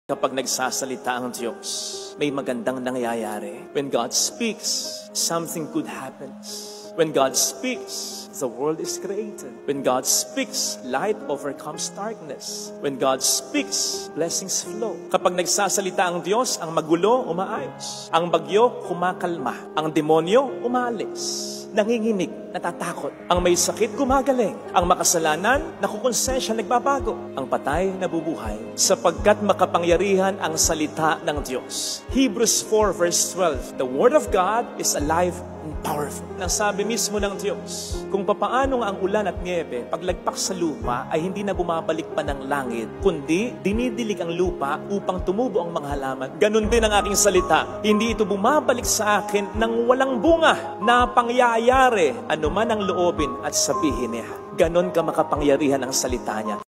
Kapag nagsasalita ang Diyos, may magandang nangyayari. When God speaks, something good happens. When God speaks, the world is created. When God speaks, light overcomes darkness. When God speaks, blessings flow. Kapag nagsasalita ang Diyos, ang magulo umaayos. Ang bagyo kumakalma. Ang demonyo umalis. Nanginginig, natatakot. Ang may sakit, gumagaling. Ang makasalanan, nakukonsensya, nagbabago. Ang patay, nabubuhay. Sapagkat makapangyarihan ang salita ng Diyos. Hebrews 4 verse 12, the Word of God is alive and powerful. Nasabi mismo ng Diyos, kung papaano ang ulan at niebe, paglagpak sa lupa, ay hindi na bumabalik pa ng langit, kundi dinidilig ang lupa upang tumubo ang mga halaman. Ganon din ang aking salita. Hindi ito bumabalik sa akin ng walang bunga na pangyayari anuman ang loobin at sabihin niya. Ganon ka makapangyarihan ang salita niya.